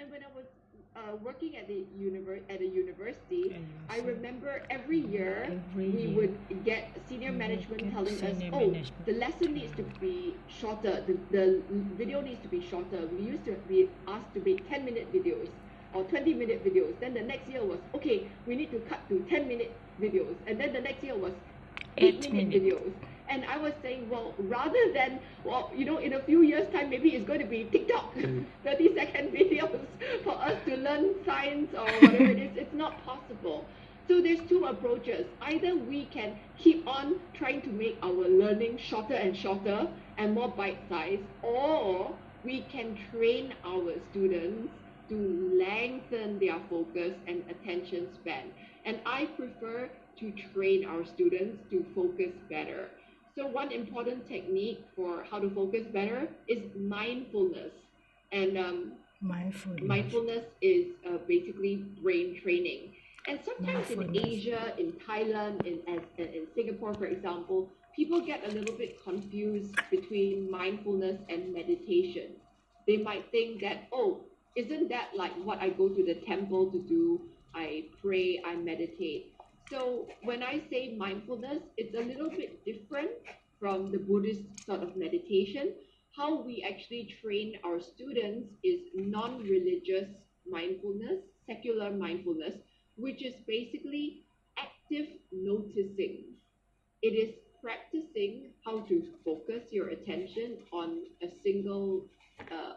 then when I was working at the university, I remember every year we would get senior management telling us, oh, the lesson needs to be shorter, the video needs to be shorter. We used to be asked to make 10-minute videos or 20-minute videos. Then the next year was, okay, we need to cut to 10-minute videos. And then the next year was 8-minute videos. And I was saying, well, rather than, well, you know, in a few years' time, maybe it's going to be TikTok, 30-second videos for us to learn science or whatever it is. It's not possible. So there's two approaches. Either we can keep on trying to make our learning shorter and shorter and more bite-sized, or we can train our students to lengthen their focus and attention span. And I prefer to train our students to focus better. So one important technique for how to focus better is mindfulness. And mindfulness is basically brain training. And sometimes in Asia, in Thailand, in Singapore, for example, people get a little bit confused between mindfulness and meditation. They might think that, oh, isn't that like what I go to the temple to do? I pray, I meditate. So when I say mindfulness, it's a little bit different from the Buddhist sort of meditation. How we actually train our students is non-religious mindfulness, secular mindfulness, which is basically active noticing. It is practicing how to focus your attention on a single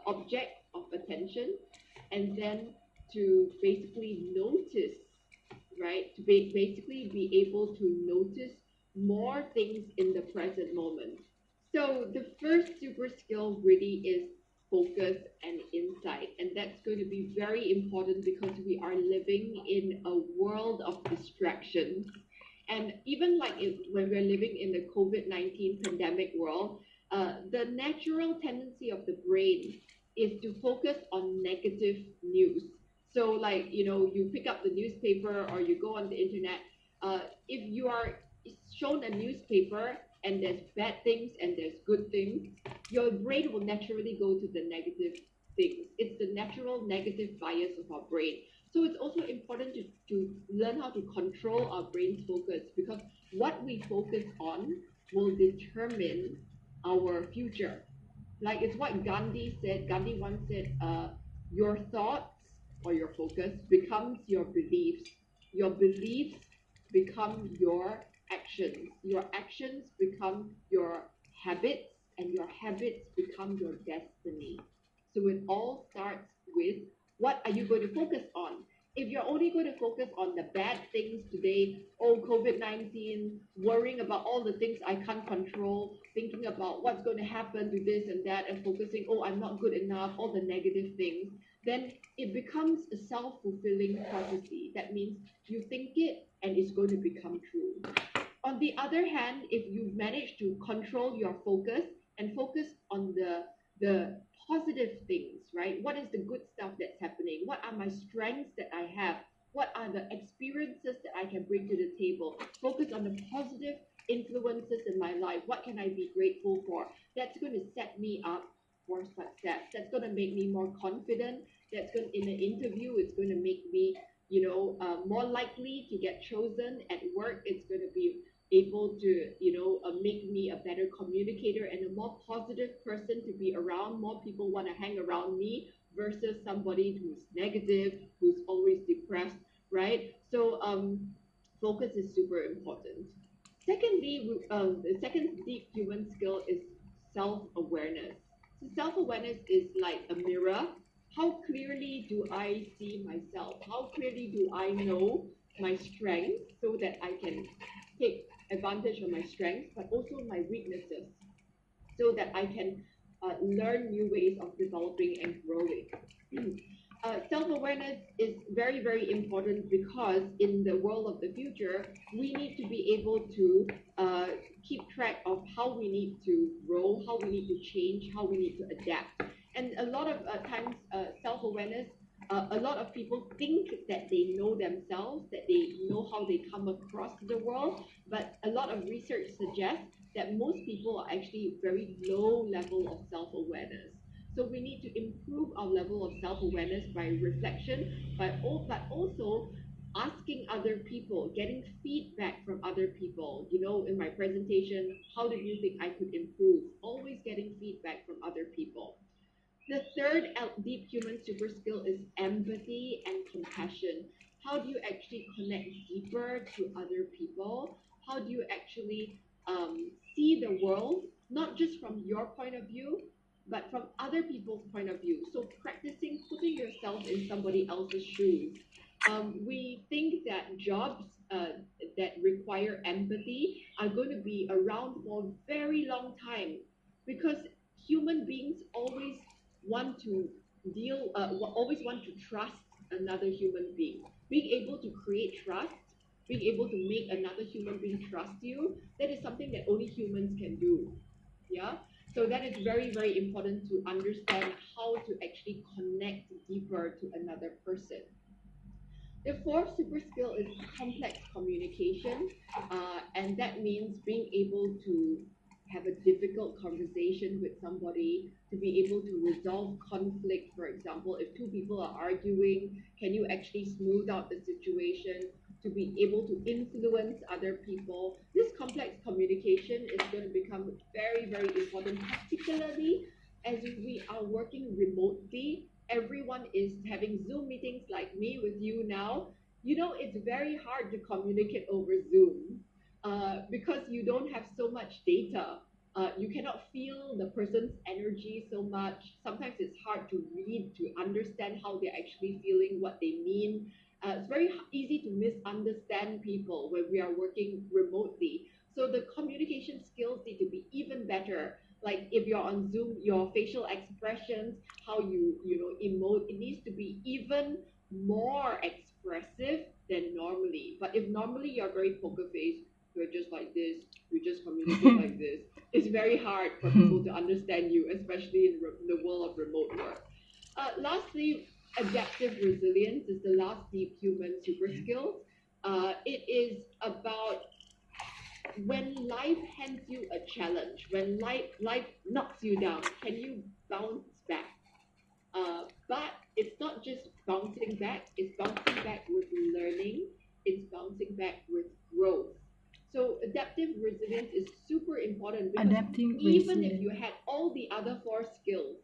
object of attention, and then to basically notice, right? To basically be able to notice more things in the present moment. So the first super skill really is focus and insight, and that's going to be very important because we are living in a world of distractions. And even like when we're living in the COVID-19 pandemic world, the natural tendency of the brain is to focus on negative news. So like, you know, you pick up the newspaper or you go on the internet, if you are shown a newspaper and there's bad things and there's good things, your brain will naturally go to the negative things. It's the natural negative bias of our brain. So it's also important to learn how to control our brain's focus, because what we focus on will determine our future. Like it's what Gandhi said. Gandhi once said, your thoughts or your focus becomes your beliefs. Your beliefs become your actions. Your actions become your habits, and your habits become your destiny. So it all starts with, what are you going to focus on? If you're only going to focus on the bad things today, oh, COVID-19, worrying about all the things I can't control, thinking about what's going to happen to this and that, and focusing, oh, I'm not good enough, all the negative things, then it becomes a self-fulfilling prophecy. That means you think it and it's going to become true. On the other hand, if you manage to control your focus and focus on the positive things, right? What is the good stuff that's happening? What are my strengths that I have? What are the experiences that I can bring to the table? Focus on the positive influences in my life. What can I be grateful for? That's going to set me up for success. That's going to make me more confident. That's going, in an interview, it's going to make me, you know, more likely to get chosen at work. It's going to be able to, you know, make me a better communicator and a more positive person to be around. More people want to hang around me versus somebody who's negative, who's always depressed, right? So focus is super important. Secondly, the second deep human skill is self-awareness. So self-awareness is like a mirror. How clearly do I see myself? How clearly do I know my strengths so that I can take advantage of my strengths, but also my weaknesses, so that I can learn new ways of developing and growing. Self-awareness is very, very important because in the world of the future, we need to be able to keep track of how we need to grow, how we need to change, how we need to adapt. And a lot of times, self-awareness, a lot of people think that they know themselves, that they know how they come across the world, but a lot of research suggests that most people are actually very low level of self-awareness. So we need to improve our level of self-awareness by reflection, but also asking other people, getting feedback from other people. In my presentation, how did you think I could improve? Always getting feedback from other people. The third deep human super skill is empathy and compassion. How do you actually connect deeper to other people? How do you actually see the world, not just from your point of view, but from other people's point of view? So practicing putting yourself in somebody else's shoes. We think that jobs that require empathy are going to be around for a very long time because human beings want to always want to trust another human being. Being able to create trust, being able to make another human being trust you, that is something that only humans can do. Yeah. So that is very, very important to understand how to actually connect deeper to another person. The fourth super skill is complex communication, and that means being able to have a difficult conversation with somebody, to be able to resolve conflict. For example, if two people are arguing, can you actually smooth out the situation? To be able to influence other people. This complex communication is going to become very, very important, particularly as we are working remotely. Everyone is having Zoom meetings like me with you now. It's very hard to communicate over Zoom because you don't have so much data. You cannot feel the person's energy so much. Sometimes it's hard to read, to understand how they're actually feeling, what they mean. It's very easy to misunderstand people when we are working remotely. So the communication skills need to be even better. Like if you're on Zoom, your facial expressions, how you emote, it needs to be even more expressive than normally. But if normally you're very poker faced, you're just like this, you just communicate like this, it's very hard for people to understand you, especially in the world of remote work. Lastly, adaptive resilience is the last deep human super skill. It is about when life hands you a challenge, when life knocks you down, can you bounce back? But it's not just bouncing back, it's bouncing back with learning, it's bouncing back with growth. So adaptive resilience is super important because Adapting even if resilience. you had all the other four skills,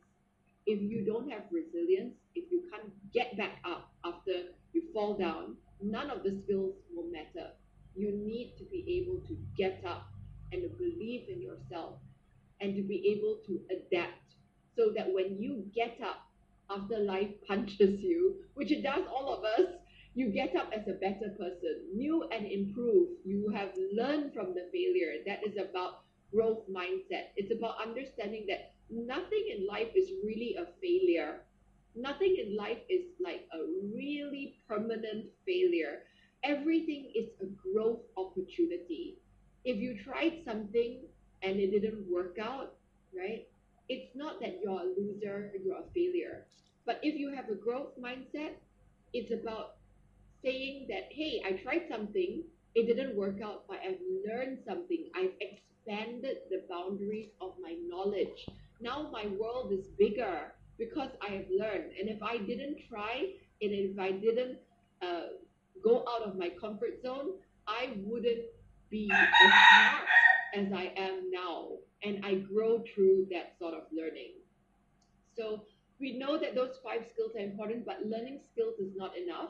if you don't have resilience, if you can't get back up after you fall down, none of the skills will matter. You need to be able to get up and to believe in yourself and to be able to adapt so that when you get up after life punches you, which it does all of us, you get up as a better person, new and improved. You have learned from the failure. That is about growth mindset. It's about understanding that nothing in life is really a failure. Nothing in life is like a really permanent failure. Everything is a growth opportunity. If you tried something and it didn't work out, right? It's not that you're a loser, you're a failure. But if you have a growth mindset, it's about saying that, hey, I tried something, it didn't work out, but I've learned something. I've expanded the boundaries of my knowledge. Now my world is bigger because I have learned. And if I didn't try, and if I didn't uh, go out of my comfort zone, I wouldn't be as smart as I am now. And I grow through that sort of learning. So we know that those five skills are important, but learning skills is not enough.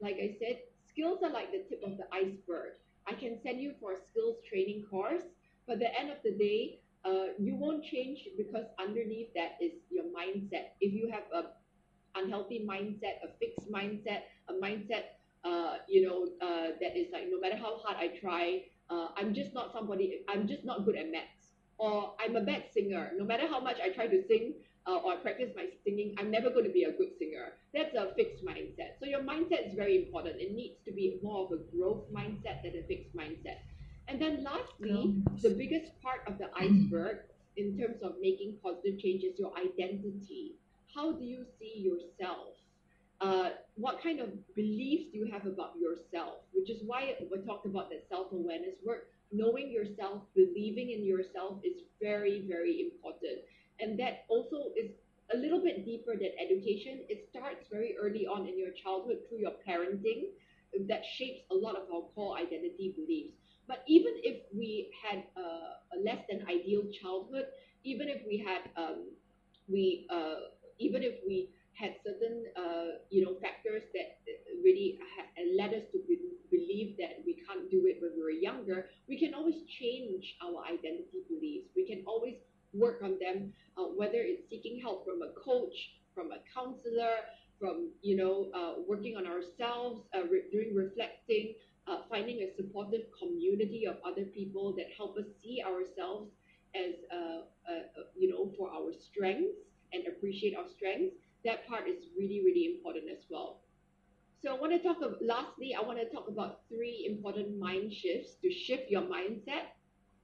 Like I said, skills are like the tip of the iceberg. I can send you for a skills training course, but at the end of the day, you won't change because underneath that is your mindset. If you have a unhealthy mindset, a fixed mindset, a mindset, that is like no matter how hard I try, I'm just not good at maths, or I'm a bad singer. No matter how much I try to sing or I practice my singing, I'm never going to be a good singer. That's a fixed mindset. So your mindset is very important. It needs to be more of a growth mindset than a fixed mindset. And then lastly, the biggest part of the iceberg in terms of making positive change is your identity. How do you see yourself? What kind of beliefs do you have about yourself? Which is why we talked about that self-awareness work. Knowing yourself, believing in yourself is very, very important. And that also is a little bit deeper than education. It starts very early on in your childhood through your parenting that shapes a lot of our core identity beliefs. But even if we had a less than ideal childhood, even if we had we even if we had certain factors that really led us to believe that we can't do it when we were younger, we can always change our identity beliefs. We can always work on them, whether it's seeking help from a coach, from a counselor, from working on ourselves, doing reflecting, finding a supportive community of other people that help us see ourselves as for our strengths and appreciate our strengths. That part is really really important as well. So I want to lastly, I want to talk about three important mind shifts to shift your mindset.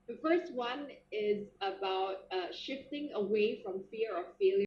The first one is about shifting away from fear of failure